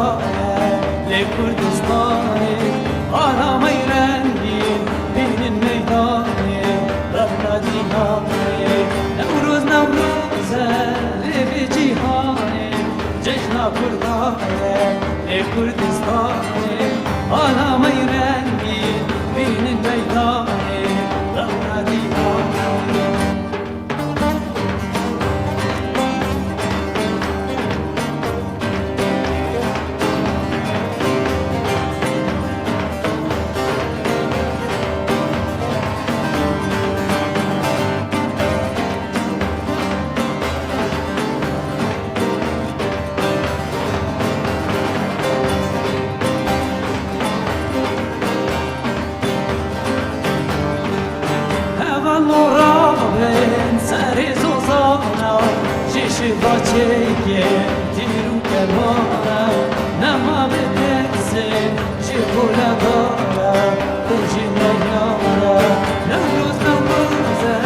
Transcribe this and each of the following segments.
پردایه لی کردستانی آرامی رنگین بینین میدانی رفنا دینانی نوروز نوروزه لی بی جیهانی جشنا پردایه لی کردستانی آرامی رنگین بینین میدانی رفنا دینانی Çeke tiru kervana nama bedetse çikola dara kujina yara Nevruz nevruze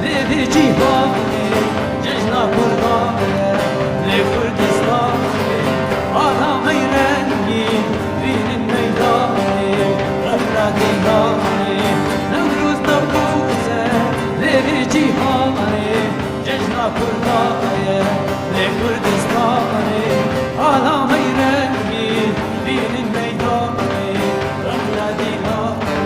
levi cihani cejna kurdane le Kurdistani Alamay rengi binin meydani Rafra dinani Nevruz nevruze levi cihani cejna kurdane Kurdistani alamay rengi binin meydani Rafla dinani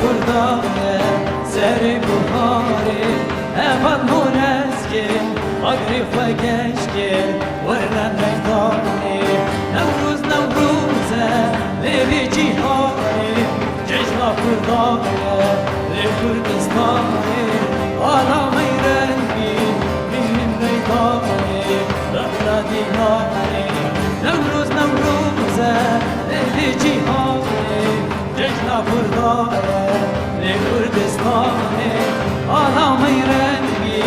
Kurdane seri buhari evan muneski agrifa gençki varlan meydani Nevruz nevruze levi cihani cejna kurdane le Kurdistani alamay rengi binin meydani rafla dinani Nevruz nevruze levi cihani cejna kurdane le Kurdistani alamay rengi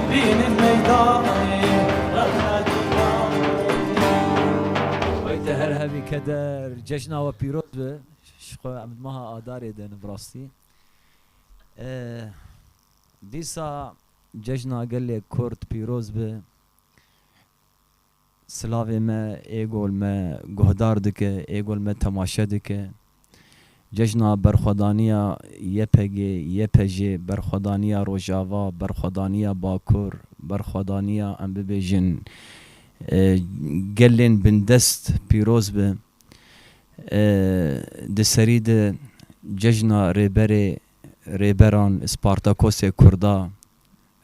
binin meydani rafla dinani وقت هر همی کدر جشن و پیروز به شخو عمد ماها آداری دن براستی دیسا جشن اگل کرد پیروز به سلاوی ما ایگول ما گهدار دکه ایگول ما تماشه دکه جشن برخودانیا یپجی برخودانیا روجاوا برخودانیا باکور برخودانیا ام ببیجن گلین بندست پیروز به دسرید جشن ریبران اسپارتاکوس کردا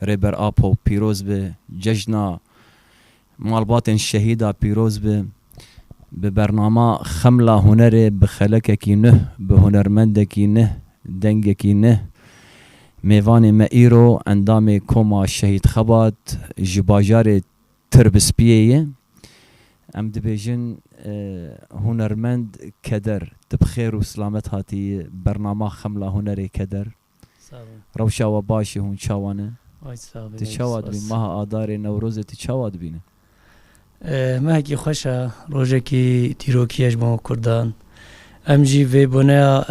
ریبر آپو پیروز به جشن مالبات شهیدا پیروز به برنامه خملا هنر بخلک کی نه به هنرمند کی نه دنگ کی نه میوان مئیرو اندام کما شهید خبات جباجار تربسپیه ام دبیجن هنرمند کدر تبخیر و سلامت هاتی برنامه خملا هنر کدر روشا و باشی هون چاوانه تچاواد بین ماه آدار نوروز تچاواد بینه مهکی خوشا روزکی تیروکیش با کردان ام جی وی بنیا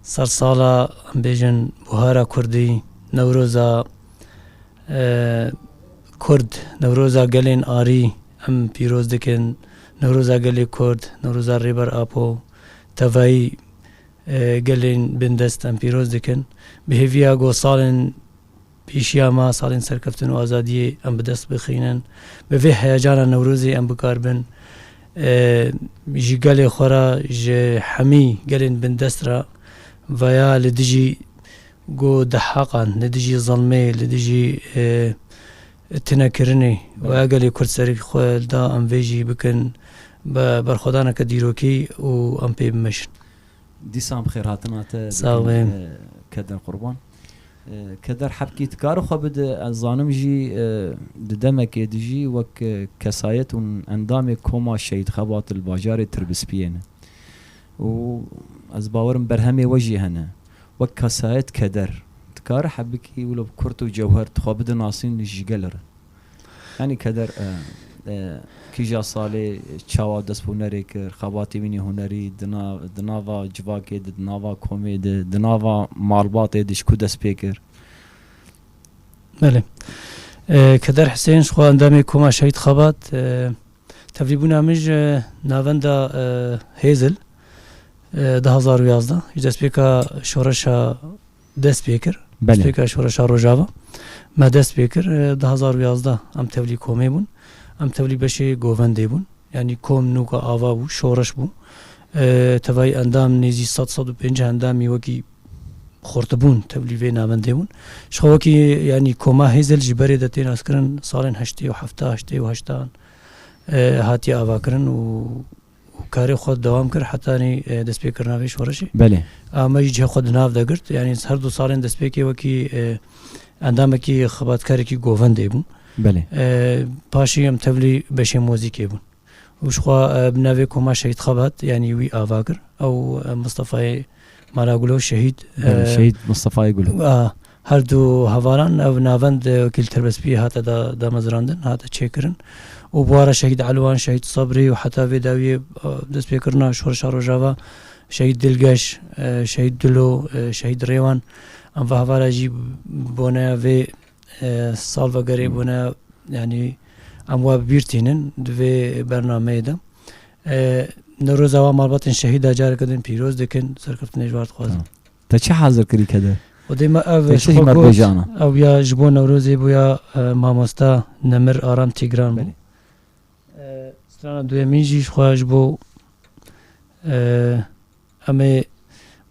سر سالا بیجن بهارا کردی نوروزا کرد نوروزا گلین آری ام پیروز دکن نوروزا گلی کرد نوروزا ریبر آپو توایی گلین بندست ام پیروز دکن بهویا گو سالن پیشیا ما سالن سرکفتن و آزادی ام بدست بخینن به وی هیجان نوروزی ام بکاربن جی گلی خورا جی حمی گلین بندست را ویا لدیجی گو دحقان لدیجی ظلمه لدیجی تنکرنی و اگلی کرد سری خود دا ام ویجی بکن برخودانا که دیروکی و ام پی بمشن دیسام خیر هاتنات ساویم کدن قربان كدر حبكي تكار خو بده الظانم جي ددمك دجي وك كسايت اندام كوما شهيد خبات الباجار تربس بينا و از باورم برهمي وجي هنا وك كسايت كدر تكار حبكي ولا بكرت وجوهر تخو بده ناصين لجيجلر يعني كدر كيجا صالي تشاوا دس هنري كر خباتي مني هنري دنافا جواكي دنافا كوميد دنافا مالباتي دشكو دس بيكر بله كدر حسين شخو اندامي كوما شهيد خبات تفريبونا مج نافندا هيزل 2011 دست بيكا شورشا دست بيكر دست بيكا شورشا روجاوا ما دست بيكر 2011 ام تولي كومي بون ام تولي بشي گووندي بون يعني كوم نوكا آوا بو شورش بو تواي اندام نيزي 105 اندامي وكي خورتبون تولي في ناوندي بون شخو وكي يعني كوما هيزل جبري دتين اسكرن صالن 87 هاتي آوا كرن و کاری خود دوام کرد حتی نی دست پیکر نویش ورشی. بله. اما یه خود ناو دگرد یعنی هر دو سالن دست پیکی و کی اندام کی خبات کاری کی گوونده بون. بله. پاشی هم تولی بشه موزیکی بون. وش خوا بنوی کما شهید خبات یعنی وی آواگر او مصطفی مراغلو شهید. شهید مصطفی گلو. هر دو هواران او ناوند وکیل تربسپی هات دا مزراندن هات چیکرن. و بواره شهید علوان شهید صبری و حتی ویداوی دست پیکرنا شورش روجاوا شهید دلگش شهید دلو شهید ریوان ام و هواره جی بونه و سال و گری بونه یعنی ام و بیرتینن دوی برنامه دا نروز آوا مالباتن شهید اجاره کدن پیروز دکن سرکفت نجوارد خوازم تا چه حاضر کری کده؟ و دیما اوش خوگوت او یا جبو نوروزی بویا ماموستا نمر آرام تیگران بو سترانه دوی میجیش خواهش بو امی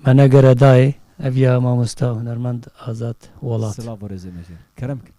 منگر دای اویا ماموستا هنرمند آزاد ولات سلام و رزه مجر کرم کن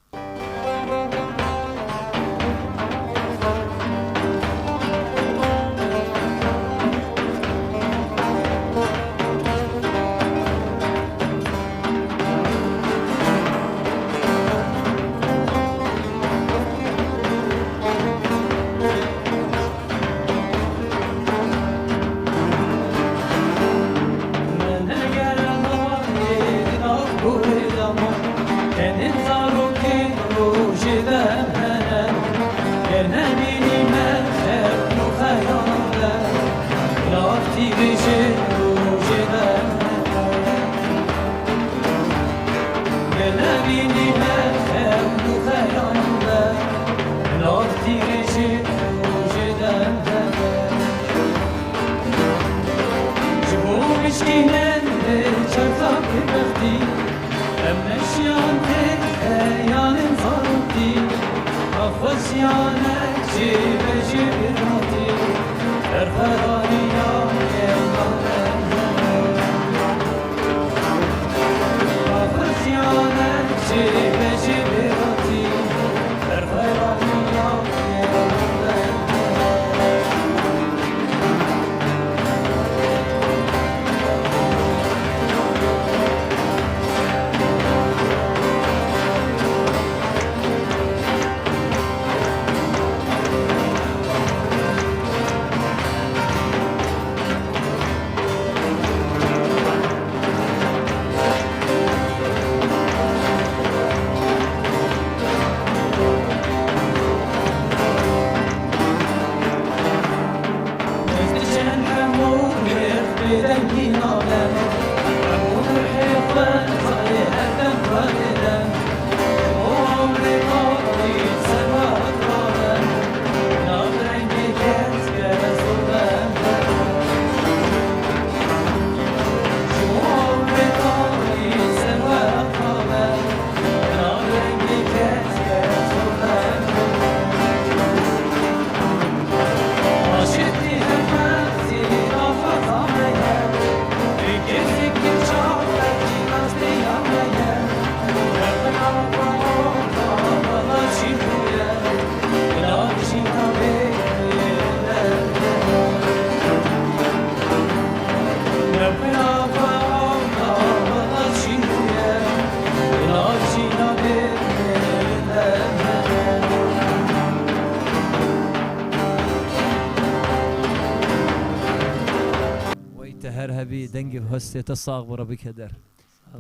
جی دنگی هستی تا ساق برا بکدر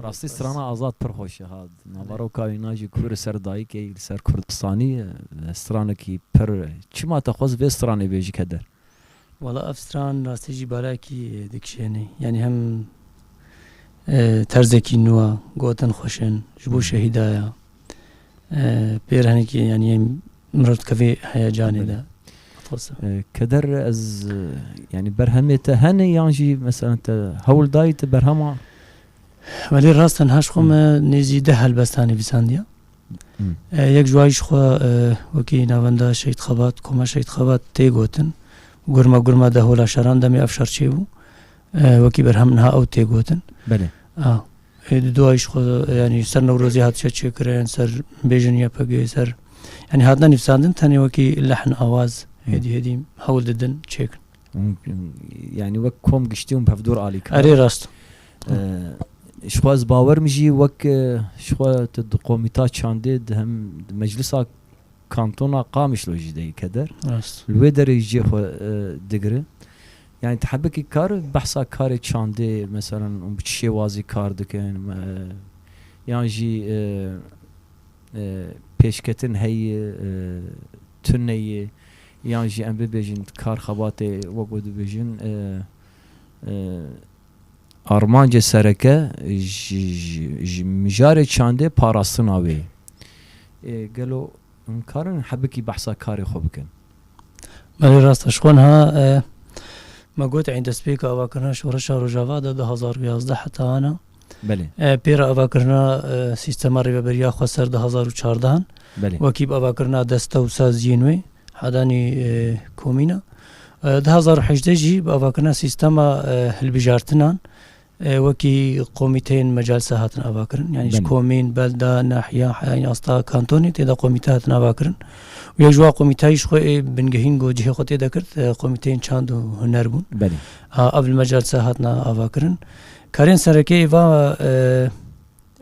راستی سرانا آزاد پرخوشه هاد نوارو کایناجی کور سردایی که سر کردستانی سرانه کی پر چی ما تخوز به سرانه بیجی کدر والله افستران راستی جی بالاکی دکشینی یعنی هم ترزکی نوا گوتن خوشن جبو شهیدایا پیر هنی که یعنی مرد کفی هیجانی ده كدر از يعني برهمت هني يانجي مثلا انت هول دايت برهما ولی راستن هاش خوم نزیده هلبستانی بیساندیا یک جوایش خو وکی نوانده شهید خبات کما شهید خبات تی گوتن گرما ده هولا شران دمی افشار چی بو وکی برهم نها او تی گوتن بله دوایش خو یعنی سر نوروزی هات چه کرن سر بیجنیا پگی سر یعنی هاتنا نفساندن تانی وکی لحن آواز هدی هول ددن چیک يعني وك كوم قشتيهم بفدور علي اري راست شخواز باور مجي وك شخوا تدقوميتات شانديد هم مجلسا كانتونا قامش لو جدي كدر راست الويدر يجي خو دقري يعني تحبكي كار بحثا كاري شاندي مثلا بشي وازي كار دكن يعني جي بيشكتن هي تنية يعني جي ام بيجن كار خباتي وقود بيجن آرمانج سرکه مجاری چانده پاراستن آوی گلو کارن حبکی بحثا کاری خوب کن ولی راست شخون ها ما قلت عند سبيك أفكرنا شورشة رجاوا ده 2011 حتى أنا بله بيرا أفكرنا سيستم ريبريا خسر 2014 بله وكيب أفكرنا دستو سازينوي حداني كومينا 2018 جي أفكرنا سيستم البجارتنان وكي قوميتين مجالس هاتن أفكرن يعني كومين بلدة ناحية يعني أصلا كانتوني تدا قوميتات أفكرن ويجوا قوميتايش خو بنجهين جو جه خو تدا كرت قوميتين چاندو هنر بون بله قبل مجالس هاتنا أفكرن كارين سركي و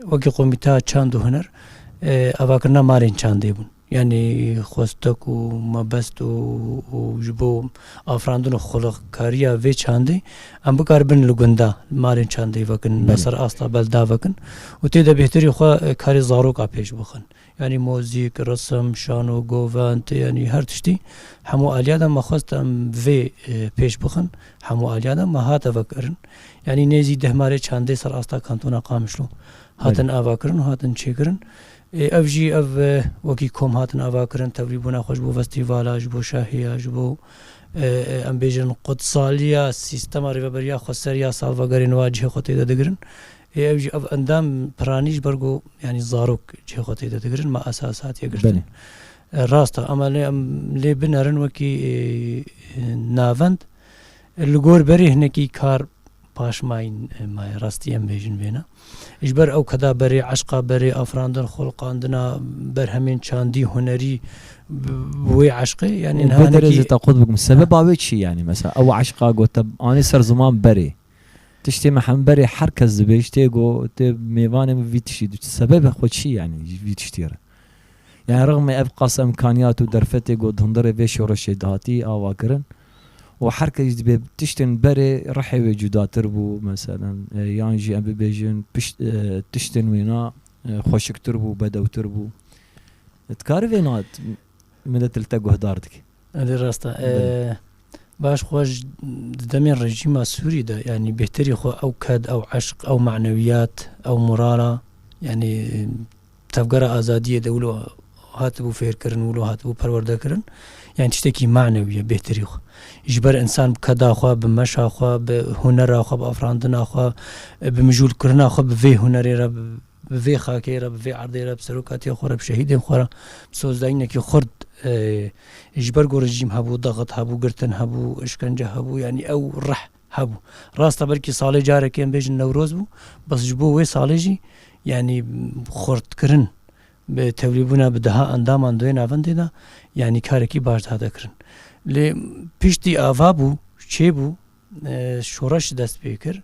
وكي قوميتا چاندو هنر أفكرنا مارين چاندي بون يعني خوستك ومبست وجبو افراندون خلق كاريا في چاندي ام بكاربن لغندا مارين چاندي وكن نصر استا بلدا وكن وتيدا بهتري خو كاري زاروق پیش بخن يعني موزيك رسم شانو گوانت يعني هر تشتي همو اليادا ما خواستم في پیش بخن همو اليادا ما هات وكرن يعني نيزي دهماري چاندي سر استا كانتونا قامشلو هاتن اواكرن هاتن چيكرن افجي اف وكي كوم هاتن اواكرن تبريبونا خوش بو فستيفالا جبو شاهيا جبو ام بيجن قدساليا سيستم ريبريا خسريا سالفاغرين واجه خوتي دغرن افجي اف اندام برانيش برغو يعني زاروك جه خوتي دغرن ما اساسات يغرن راستا امالي لي بنرن وكي نافند الغور بري هنكي كار باش ماين ما راستي ام بيجن بينا اجبر او كذا بري عشقه بري افراندن خلقاندنا برهمين چاندي هنري بوي عشقه يعني نهانكي تاخذ بكم السبب اوي شي يعني مثلا او عشقه قلت اني صار زمان بري تشتي محمد بري حركز بيشتي قو ميوان فيتشي السبب خد شي يعني فيتشتيره يعني رغم ابقى امكانيات ودرفتي قد هندره في شورش دهاتي اواكرن وحركة جديدة تشتن بري رحي جدا تربو مثلا يانجي ام بيجن تشتن وينا خوشك تربو بدو تربو تكارفينات من تلتقو هدارتك هذه راستا باش خوش دمين رجيم سوري ده يعني بهتري خو او كاد او عشق او معنويات او مرارة يعني تفقر ازادية دولو هاتبو فير كرن ولو هاتبو پرورده كرن يعني تشتكي معنوية بهتري خو يجبر انسان بكدا خو بمشا خو بهنر خو بافراندنا خو بمجول كرنا خو بفي هنري رب بفي خاكي رب بفي عرضي رب سروكاتي خو رب شهيد خو سوزداينه كي خرد يجبر جو رجيم هبو ضغط هبو قرتن هبو اشكنجه هبو يعني او رح هبو راست بركي صالي جاره كان بيج النوروز بو بس جبو وي صالجي يعني خرد كرن بتوليبونا بدها اندام اندوين افنديدا يعني كاركي باش هذا كرن لی پیشتی آوابو چه بو شورش دست بیکر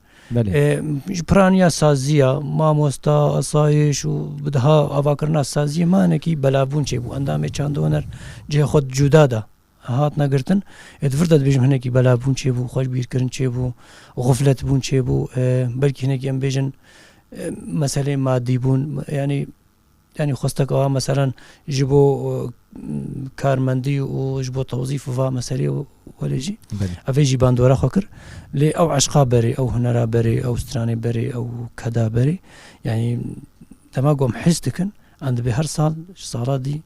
پرانیا سازیا ماموستا آسایش و بدها آوا کرنا سازی ما نکی بلابون چه بو اندام چند هنر جه خود جدا دا هات نەگرتن ئێتفر دەبێژم هەنێکی بەلابوون چێ بوو خۆش بیرکردن چێ بوو غفلەت بوون چێ بوو بەلکی هەنێکی ئەم بێژن مەسەلەی مادی بوون ینی خۆستەکەەوە مەسەرەن ji بۆ کارمەندی و ji بۆ تەوزیف و مەسەری وەلێژی ئەvêژی باندۆرە خۆ کرد لێ ئەو عشقا بەرێ ئەو هوەرا بەرێ ئەو سترانەی بەرێ ئەو کەدا بەرێ ینی دەما گۆم حس دکن ئەن دەبێ هەر ساڵ ساڵاتی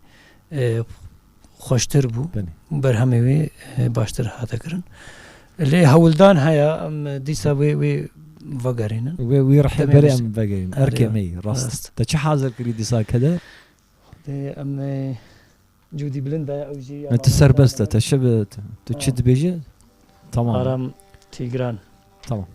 خۆشتر بوو بەرهەمێوێ باشتر هاتەکردن لێ هەوڵدان هەیە ئەم دیسا وێ vەگەڕێنن وی ڕحێبەرێ ئەم بەگەین ئەرکێمەی ڕاست دە چه حازر کردی دیساکەدە ئەم جودی بلندە ئەوژی تو سەربەستە تەشەبێت تو چ دبێژێ تەمام ئارام تیگران تەمام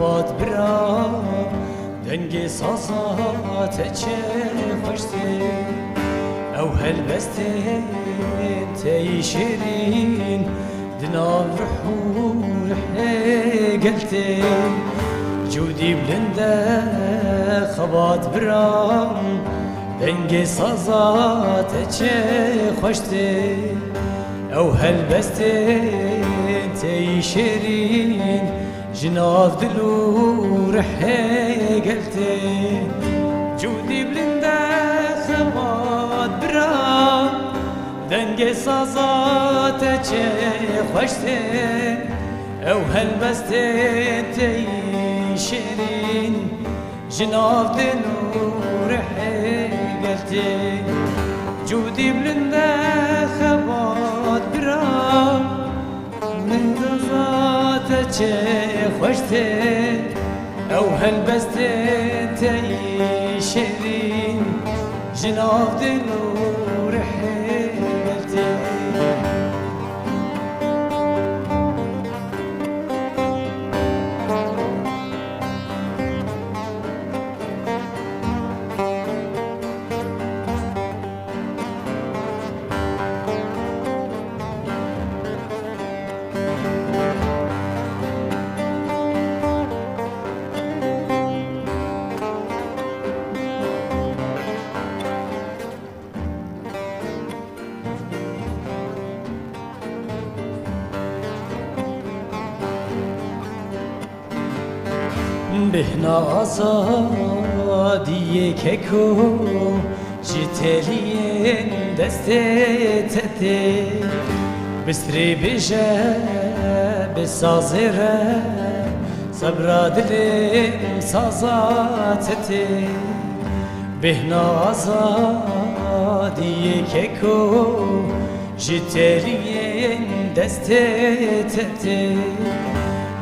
خەبات برا دەنگێ سازاتە چێ خۆشتێ ئەو هەلبەستێن تێی شیرین دناو ڕحوور هێگەلتێ جودی بلندە خەبات برا دەنگێ سازاتە چێ خۆشتێ ئەو هەلبەستێن تێی شیرین جناف دل و ڕحێگەلتێ جودی بلندە خەبات برا دەنگێ سازاتە چێ خۆشتێ ئەو هەلبەستێن تێی شیرین جناف دل و ڕحێگەلتێ جودی بلندە خەبات برا دەزاتە چێ خۆشتێ ئەو هەلبەستێن تێی شیرین ژناف دل و ڕحێگەلتێ بهنا آزادی که کو جتلین دسته تته بستری بجه بسازره صبر دلم سازاتته بهنا آزادی که کو جتلین دسته تته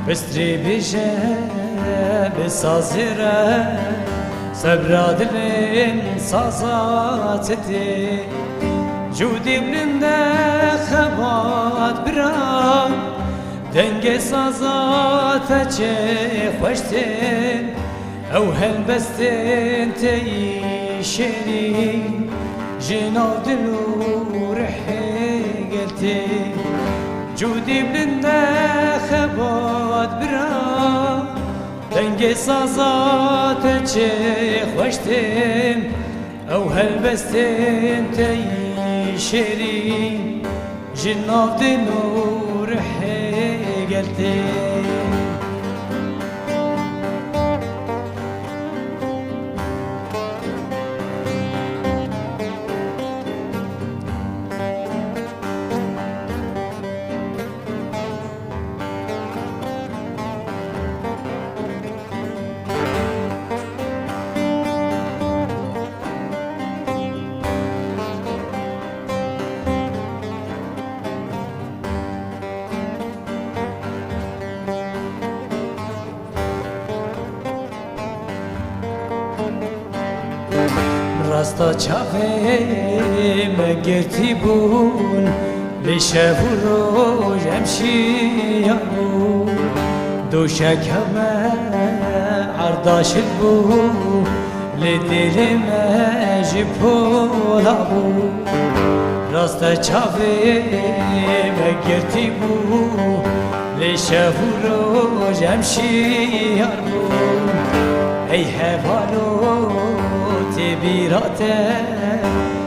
بستری بجه بسازره صبر دلم سازاتته جودی بلنده خبات برا دنگ سازاته چه خوشتن او هلبستن تی شیرین جناو دلو رحیگلتی جودی بلنده خبات برا دنگ سازات چه خوشتن او هلبستن تی شیرین جناف دنور حیگلتن راستا چاوی مگرتی بون لیشه برو جمشی یارو دوشک همه عرداشت بون لدل مجپولا بون راستا چاوی مگرتی بون لیشه برو جمشی یارو ای هوالو تبیراته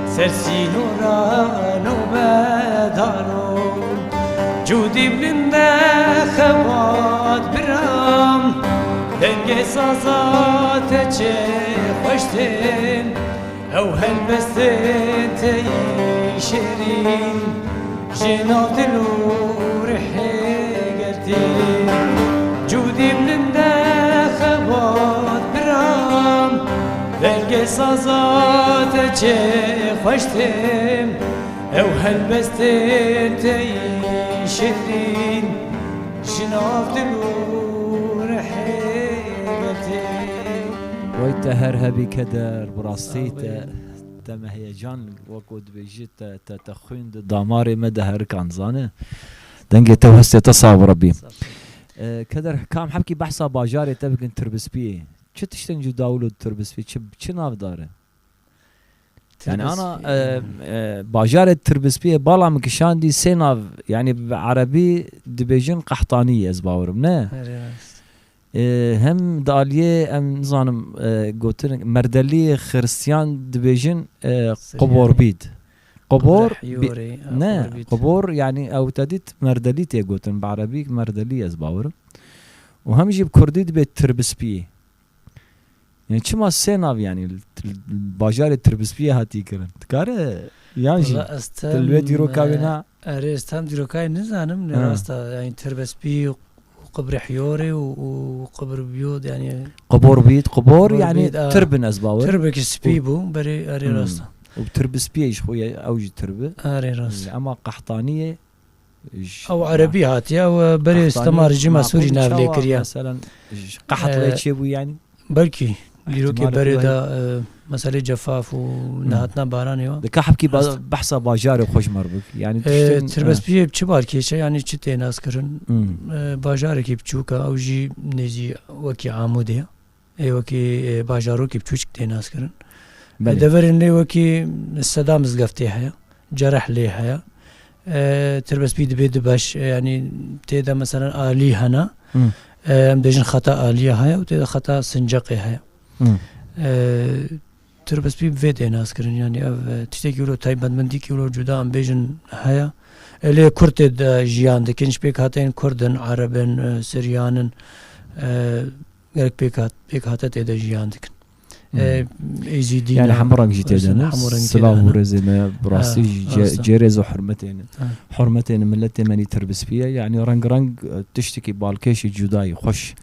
سرسینو رانو بدارو جودی بلنده خواد برام دنگ سازات چه خوشتن او هلبستن تی شیرین جناب دلو رحی گردین جودی بلنده خواد برام دنگ سازات چه خوشتم او هلبستن تی شیرین جناب دلو رحیلتین ويت هرهبي كدر براستيت تم هيجان وقود بيجيت تخوين داماري مدى هركان زانه دنجي توهستي تصاور ربي كدر كام حبكي بحثا باجاري تبقى تربس بيه چه تشتنجو داولو تربس بيه چه ناف داره يعني انا باجاري تربس بيه بالا مكشان دي سي ناف يعني بعربي دبيجن قحطانية ازباورم نه هم داليه ام نظام قوتن مردلي خريستيان دبيجن قبور بيد قبور نه قبور يعني او تديت مردليتي قوتن بعربي مردلي ازباورم وهم يجيب كردي دبيت تربس بيه يعني چما سه ناو يعني باجار تربس بيه هاتي کرن تكاره يانجي تلوي ديرو كابينا استام ديرو كاي نزانم راستا يعني تربس بيه وقبر حيوري وقبر بيوت يعني قبور بيت قبور يعني تربن ازباور تربك سبيبو بري اري راستا وبتربس بيه خويا اوجي تربه اري راستا اما قحطانيه او عربي هاتيا وبري استمر جما سوري نافلي كريا مثلا قحط ليتشيبو يعني بلكي ليروكي بريدا مسألة جفاف ونهاتنا باراني وا دكا حبكي بحثا باجاري خوش مربك يعني تربس بيه بچه باركيشا يعني چه تيناس كرن باجاري كي بچوكا او جي نيزي وكي عاموديا اي وكي باجارو كي بچوچ تيناس كرن دورن لي وكي السدام زغفتي هيا جرح لي هيا تربس بيه دبي باش يعني تيدا مثلا آلي هنا ام دجن خطا آلية هيا وتيدا خطا سنجقي هيا تربس بي بفيدي ناس كرن يعني تشتي كيلو تايبان من دي كيلو جدا ام بيجن هيا اللي كرت جيان دكنش بيك هاتين كردن عربن سريانن غير بيك هاتا تيدا جيان دكن ايزي يعني حمران جيتيدن سلام ورزنا براسي جيريز وحرمتين حرمتين ملتي ماني تربس فيها يعني رنگ تشتكي بالكيش جداي خوش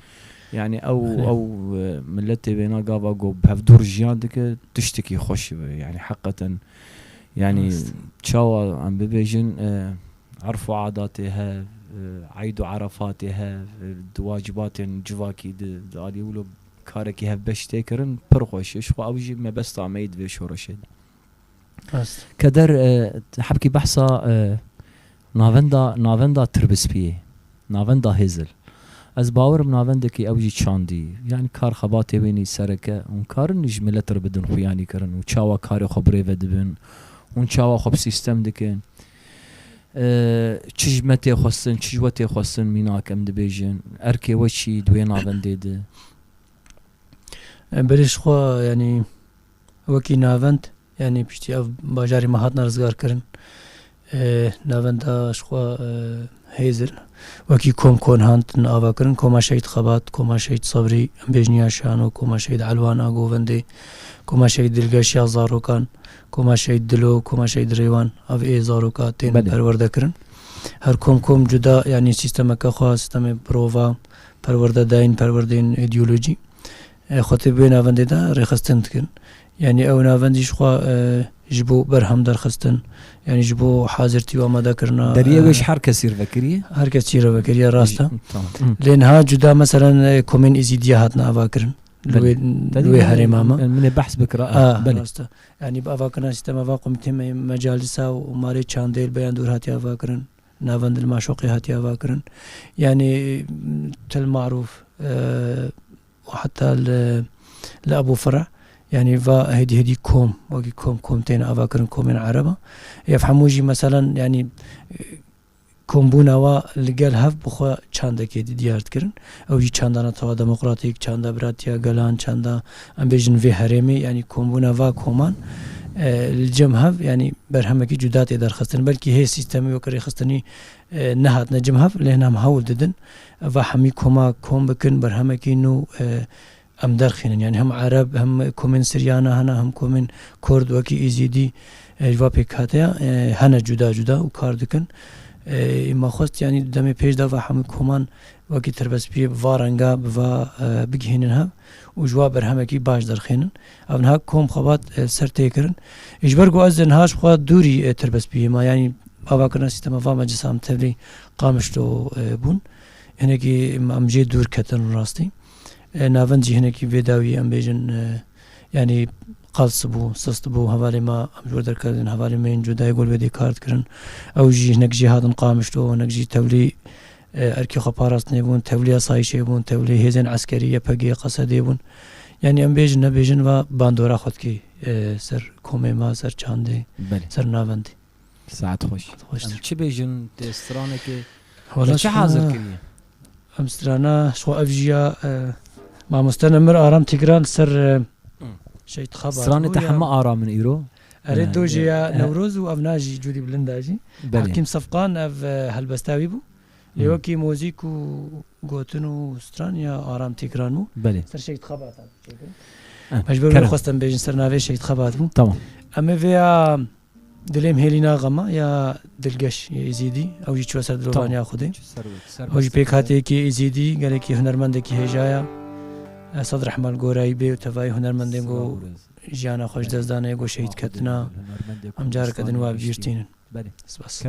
يعني او ملتي بينا قابا قوب بهفدور جيان دك تشتكي خوش يعني حقا يعني تشاوا عم ببيجن عرفوا عاداتها عيدوا عرفاتها واجبات جواكي دالي ولو كاركي هف باش تيكرن برخوش شو اوجي ما بس طعميد في شورشد كدر حبكي بحثا نافندا تربس بيه نافندا هزل از باور نافندكي اوجي چاندي يعني كار خباتي بيني سركه اون كار نجمله تر بدن خوياني كرن وچاوا كار خبري ودبن اون چاوا خب سيستم دكن چجمتي خوستن چجوتي خوستن ميناكم دبيجن اركي وشي دوي نافنديد بريش خو يعني وكي نافند يعني بشتي اف باجاري مهاتنا رزگار كرن نافندا شخوا هيزل وكي كون هانت ناوا كرن كوما شهيد خبات كوما شهيد صبري بيجنيا شانو كوما شهيد علوانا غوفندي كوما شهيد دلگاشيا زاروكان كوما شهيد دلو كوما شهيد ريوان اف اي زاروكا تين پرورده كرن هر كوم جدا يعني سيستم كخوا سيستم بروفا پرورده داين پروردين ايديولوجي خاطب بين نافندي دا رخصتن كن يعني او نافندي شخوا جبو برهم درخستن يعني جبو حاضرتي وما كرنا دريه وش حركه سير فكريه حركه سير فكريه راستا لانها جدا مثلا كومين ازيديه هاتنا افاكرن لوی هرماما من بحث بکرا بله یعنی با واقعا سیستم واقعا تیم مجالسا و ماری چاندل بیان دور هاتیا واقعا ناوند المعشوقي هاتیا واقعا يعني تل معروف وحتى لأبو فرع يعني فا هدي كوم وقي كومتين أفاكرن كومين عربة يفهموجي مثلا يعني كومبونا و لقال هف بخوا چاندا كي ديارت كرن او جي چاندانا توا ديمقراطيك چاندا براتيا غلان چاندا ام بيجن في هرمي يعني كومبونا و كومان الجمهف يعني برهمكي جدات ادار خستن بلكي هي سيستمي وكري خستني نهات نجمهف لهنا مهول ددن فحمي كوما كوم بكن برهمكي نو ام درخين يعني هم عرب هم كومن سريانا هنا هم كومن كرد وكي ايزيدي جوابك هاتيا هنا جدا وكاردكن ما خواست يعني دم پیش دا و هم کمان وقتی تربس بی وارنگا و بگهینن و جواب برهمه کی باش درخینن اونها کم خوابات سر تکرن اجبار گو از نهاش خواد دوری تربس بی ما يعني بابا كنا سيستم فما جسام تبري قامشتو بون هناكي امجي دور كتن راستي نافنجي هناكي فيداوي ام بيجن يعني قالص بو سست بو حوالی ما امجور در کردن حوالی من جدای گل بدی کارت کردن او جی هنگ جهاد قامشتو هنگ جی تولی ارکی خپاراست نبون تولی اسایش بون تولی هزن عسکریه پگی قصدی بون يعني ام بيجن نبيجن و باندورا خود کی سر کومه ما سر چانده سر ناوندی ساعت خوش چه بیجن استرانه که ولا چه حاضر کنی ام استرانا شو افجیا ما مستنمر آرام تگران سر شيء خبر استرانه تحمى آرام من ايرو اريد دوجيا نوروز وافناجي جودي بلنداجي حكيم صفقان اف هلبستاوي بو ليوكي موزيك و غوتنو استرانيا آرام تگرانو سر شيء خبرات مجبور خواستم بيجن سر ناوي شيء خبرات بو تمام اما فيا دليم هيلينا غما يا دلقش يا يزيدي او جي چوسر دلوانيا خودي او جي بيكاتي كي يزيدي قال كي هنرمند كي هجايا صدر رحمان گورایی به تفای هنرمندان گو جانا خوش دزدانه گو شهید کتنا هم جار کدن و بیرتینن بس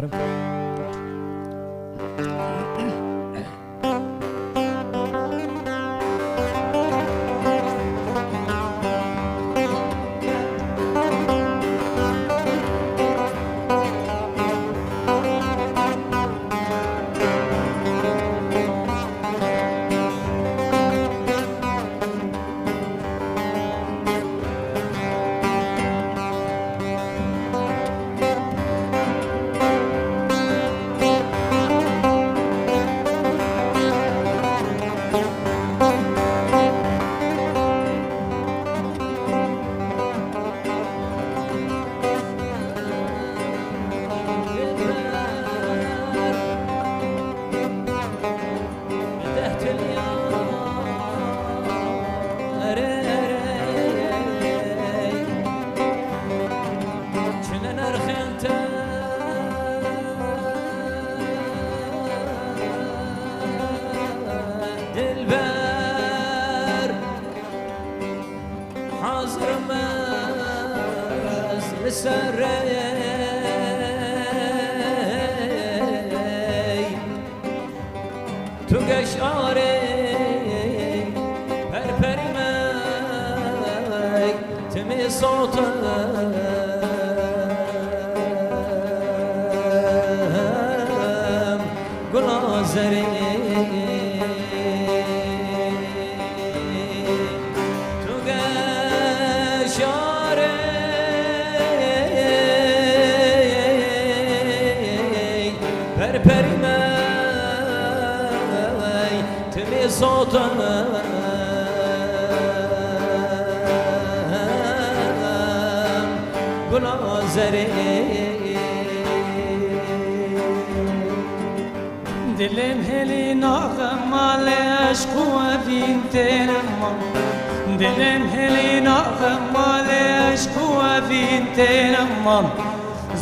دلم هلی ناغمال عشق و فینتن من دلم هلی ناغمال عشق و فینتن من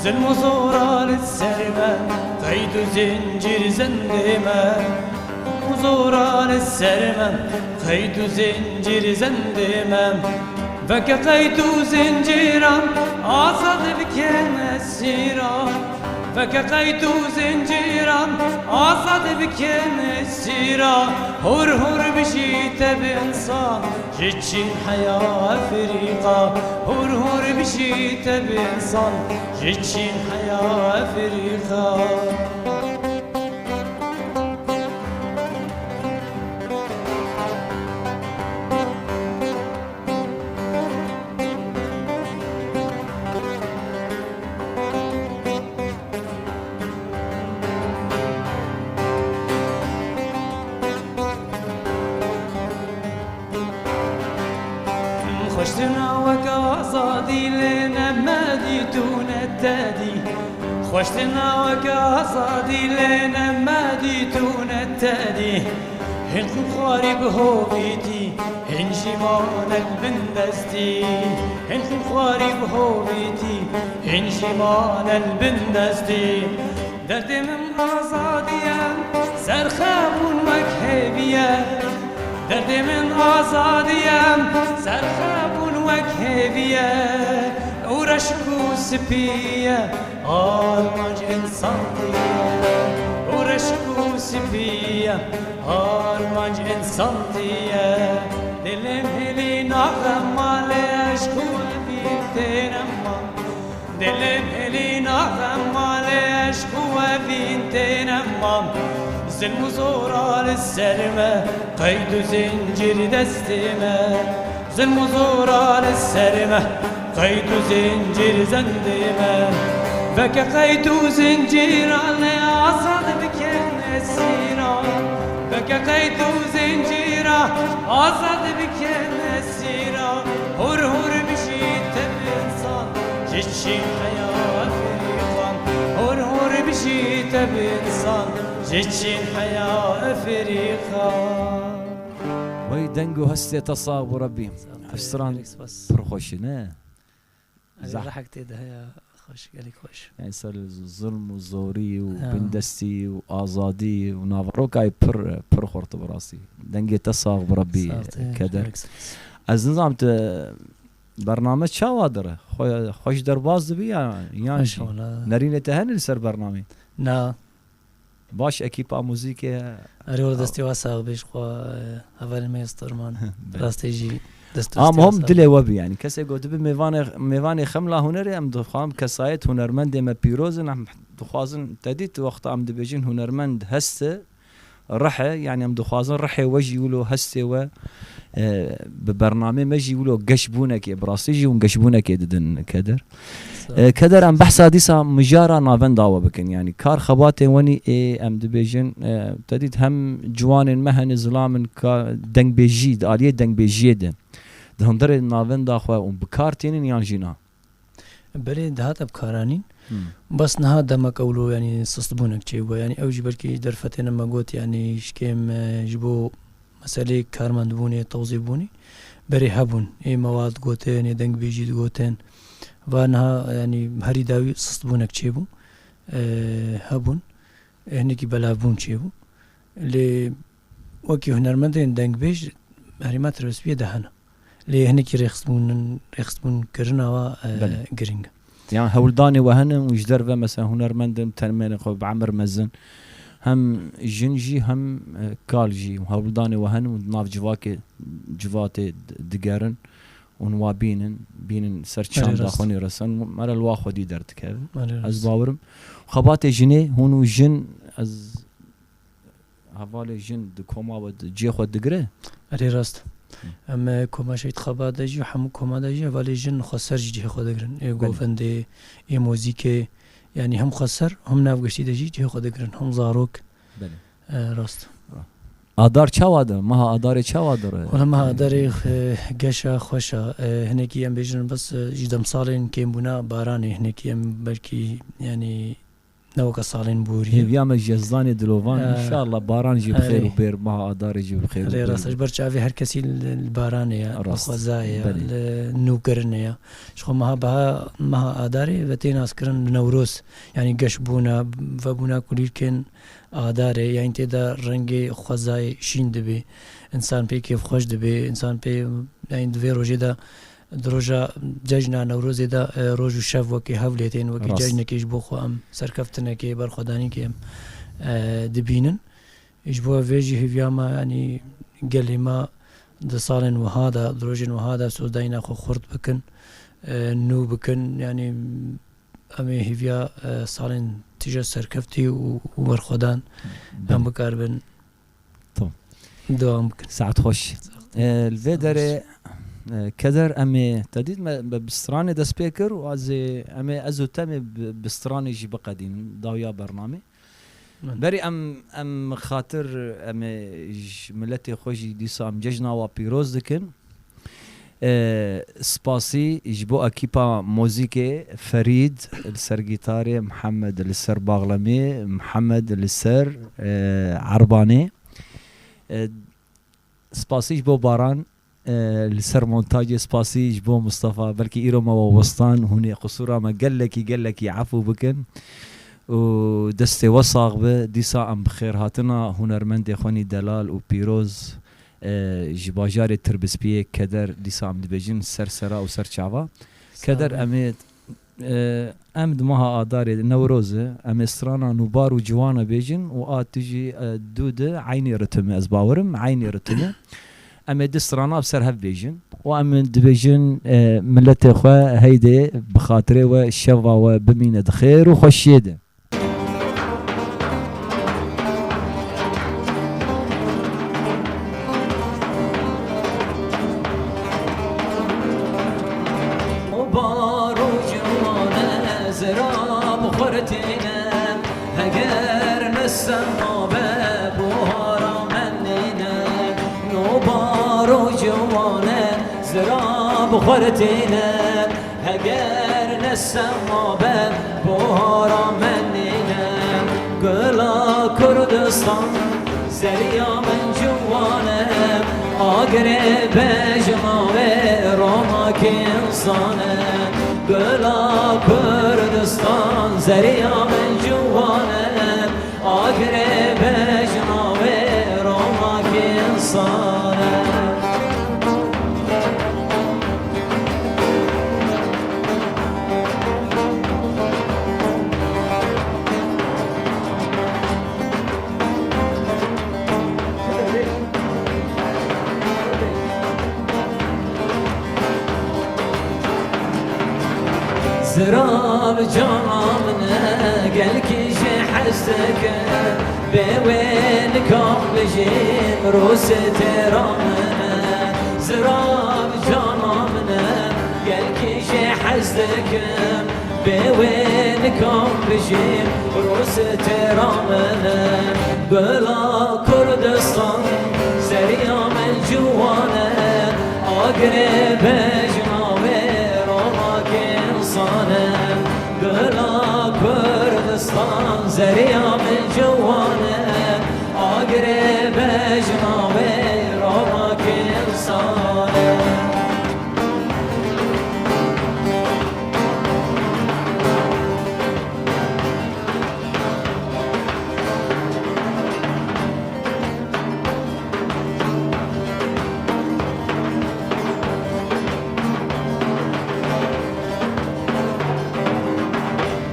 ظلم و زورار السرمن قید و زنجیر زندمن زورار السرمن قید و زنجیر زندمن فك قید و زنجیرم آزاد بکن اسیران فك قيد زنجيرا عصد بكن السيرة هور هور بشيت بإنسان جتشين حياة فريقة هور هور بشيت بإنسان جتشين حياة فريقة خوشتنا وكازادي لنا ماديتون التادي خوشتنا وكازادي لنا ماديتون التادي هنكم خارب هوبيتي هنجمان البندستي هنكم خارب هوبيتي هنجمان البندستي درد من آزاديا سرخابون مكهبيا درد من آزادیم سرخابون وکهویه ورشکو سپیه آرمانج انسان دیه ورشکو سپیه آرمانج انسان دیه دلم هلی ناغم ماله اشکو بینتینم دلم هلی ناغم ماله اشکو بینتینم ظلم زورا للسلمة قيد زنجير دستمة ظلم زورا للسلمة قيد زنجير زندمة فك قيد زنجير على عصد بكن السيرة فك قيد زنجير عصد بكن السيرة هور هور بشيت بإنسان جتشين حياة فريقان هور هور بشيت بإنسان جتشين حياة فريقا وي دنگو هستي تصاب ربي حسران برخوشنا راحك تيدا هيا خوش قالك خوش يعني صار الظلم والزوري وبندستي وآزادي ونافروكاي بر خورت براسي دنگي تصاب بربي كدر از نظام برنامج شوادره خوش درباز بي يعني نرينه تهن لسر برنامج نا باش اكيبا موزيكي اريول دستي واسع بيش خو اول ما يسترمان راستيجي دستي هم دلي وبي يعني كسي قد ميواني خمله هنري ام دخام كسايت هنرمند ما بيروزن ام دخوازن تديت وقت ام دبيجين هنرمند هسه رحه يعني ام دخوازن رحه وجي يقولوا هسه و ببرنامج مجي يقولوا قشبونك براسيجي ونقشبونك ددن كدر كدر ام بحث حديثا مجارا نافن داوا بكن يعني كار خباتي وني ام دبيجن تديت هم جوان مهن ظلام دنگ بيجيد اليه دنگ بيجيد دهندر نافن داخوا ام بكارتين يانجينا بلي دهات بكارانين بس نها دمك اولو يعني سستبونك تشيبو يعني اوجي بركي درفتين ما قلت يعني شكيم جبو مسألة كارمند بوني توظيف بوني بري هبون اي مواد قوتين اي دنگ بيجيد قوتين وانها يعني هري داوي سستبونك تشيبو هبون هنكي بلابون تشيبو اللي وكي هنرمندين دنگ بيج هري ما تربس بيه دهنا اللي هنكي ريخصبون كرنا و جرينجا يعني هولداني وهنم ويجدر مثلا هنرمندم تنمين بعمر مزن هم جنجي هم كالجي وهولداني وهنم وناف جواتي دقارن ونوابينن بينن سرچان داخوني رسن مال الواخو دي درت كيف از باورم خباتي جني هونو جن از حواله جن دكوما ود جي خو دغره اري راست اما كوما شيت خباده جي هم كوما دجي حواله جن خسر جي خو دغرن اي گوفندي اي موزيكي يعني هم خسر هم نافگشتي دجي جي خو دغرن هم زاروك بله راست آدار چوادر ما آدار چوادر ولا ما آدار گشا خوشا هنكي ام بيجن بس جدم صالين كيم بنا باراني هنكي ام بلكي يعني نوك صالين بوري بيام الجزاني دلوفان ان شاء الله باران يجيب خير وبير ما آدار يجيب خير علي راس اجبر شافي هر كسي الباراني خوزايا نوكرنيا شخو ما آداري وتين اسكرن نوروز يعني گش بونا وبونا كليكن آداره يعني تدا رنگ خوزای شین دبی انسان پی کیف خوش دبی انسان پی يعني دوی روزی دا دروجا ججنا نوروز دا روج و شف وکی هفلیتین وکی ججنکیش بو خو ام سرکفتنکی برخدانی که ام دبینن ایش بو ویجی هیویاما یعنی گلی ما ده سالن وهذا دروجن وهذا سوداينا خو خرد بكن نو بكن يعني امي هيفيا سالن تيجا سركفتي وبرخدان ام بكاربن طب دوام بكن ساعت خوش الفيدر كدر امي تديد بستراني دا سبيكر وازي امي ازو تامي بستراني جي بقدين داويا برنامج بري ام خاطر ام ملتي خوشي ديسا ام ججنا و بيروز دكن سباسي يجبو اكيبا موزيكي فريد السر جيتاري محمد السر باغلمي محمد السر عرباني سباسي يجبو باران السر مونتاج سباسي يجبو مصطفى بلكي ايرو ما وسطان هوني قصورة ما قال لك عفو بكن ودستي وصاغ به ديسا ام بخير هاتنا هنرمند اخواني دلال وبيروز جباجار تربس بيه كدر ديسا ام دبجن سرسرا و سرچاوا كدر امي ام دمها اداري نوروزه ام استرانا نوبار وجوانا بيجن و تجي دوده عيني رتمه ازباورم عيني رتمه ام دسترانا بسر هف بيجن وام دبجن ملت اخوا هيدي بخاطري وشوا وبمينه خير وخشيده بخورتينا هجر نسمع باب بهارا منينا قلا كردستان زريا من جوانا أقرب جماوي روما كنصانا قلا كردستان زريا من جوانا أقرب جماوي روما كنصانا زراب جامنا قال كيجي حسك بوين كاملجين روس ترامنا زراب جامنا قال كيجي حسك بوين كاملجين روس ترامنا بلا كردستان سريع من جوانا أقرب جماوي بلا كردستان زريع من جوانا أقرب جماوي روما كنصانا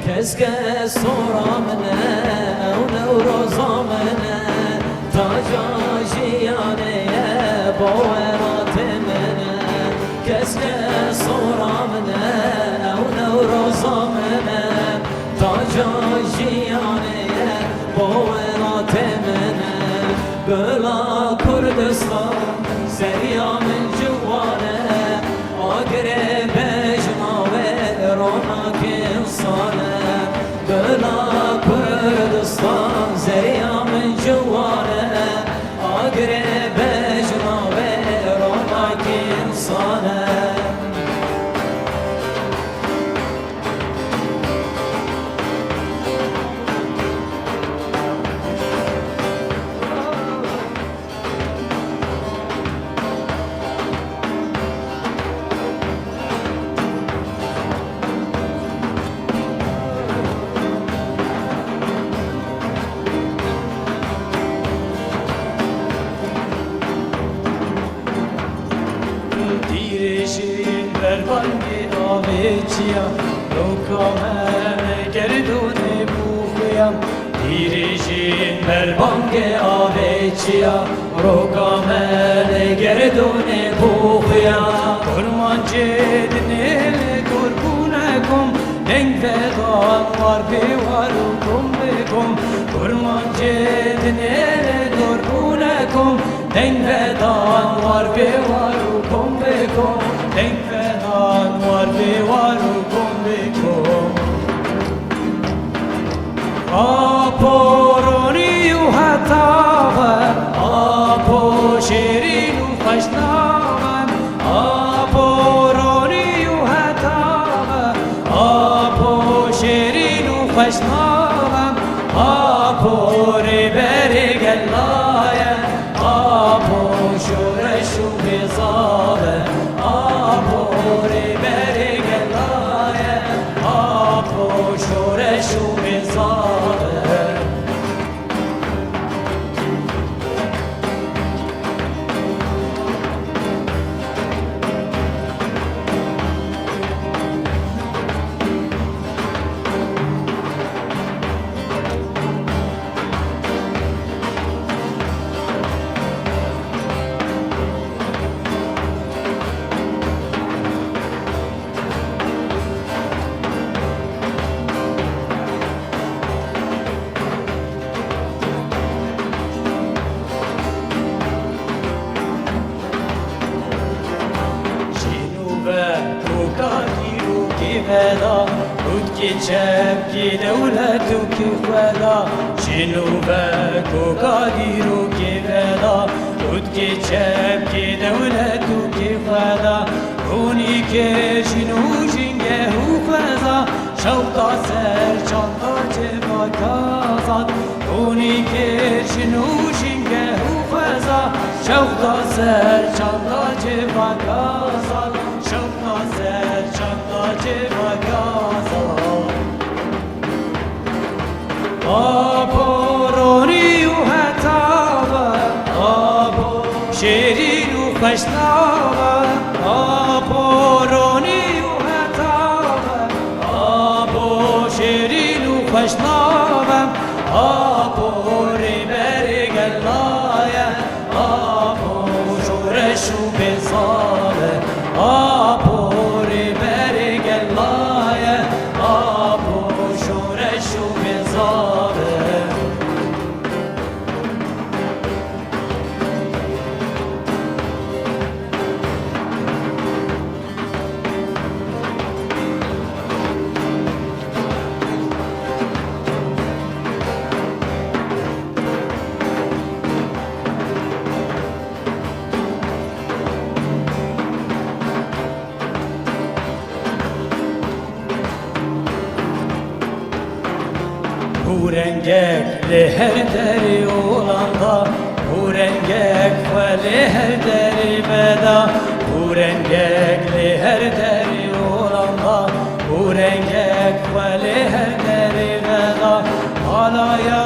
كسك صورة منا أو نوروزا منا تاجا جياني بويرات منا كسك صورة منا أو نوروزا منا تاجا جياني بويرات منا بلا كردستان سريع من جوانا أقرب جماوي روما كنصانا بلا كردستان زريع من جوانا أقرب جماوي روما كنصانا چیا روکامه گردونه بوخیم دیریشین بانگ آوه چیا روکامل گردونه بوخیا kurman cedine kurkune kum denk vedan var be var kum be kum kurman cedine kurkune kum denk vedan var be var kum be kum denk vedan var be var kum be kum aporoni uhatava apo şerin ufaşnava aporoni uhatava apo şerin ufaşnava apo riberi gellaya apo şureşu bizave apo riberi gellaya apo şureşu bizave veda Utki çepki devletu ki veda Şinu ve kukadiru ki veda Utki çepki devletu ki veda Kuni ke şinu jinge hu feza Şavta ser çanta ceva kazat Kuni ke şinu jinge hu feza Şavta ser çanta ceva kazat Şavta ser çanta ceva kazat Aporoni uhatava Apo şerin ufaşnava Aporoni uhatava Apo şerin ufaşnava Apo riberi gellaya Apo şureşu bezave Apo riberi gellaya Apo şureşu bezave Bu rengekli her deri olanda Bu rengekli her deri veda Bu rengekli her deri olanda Bu rengekli her deri veda Alaya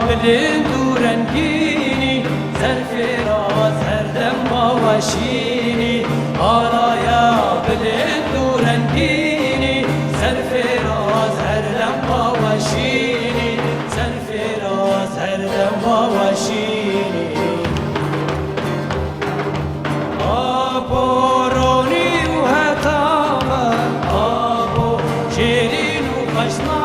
bilin du rengini Zerfiraz herdem bavaşini Alaya bilin du rengini Zerfiraz herdem bavaşini Zerfiraz herdem bavaşini Aporoni uhatava Apo şerin ufaşna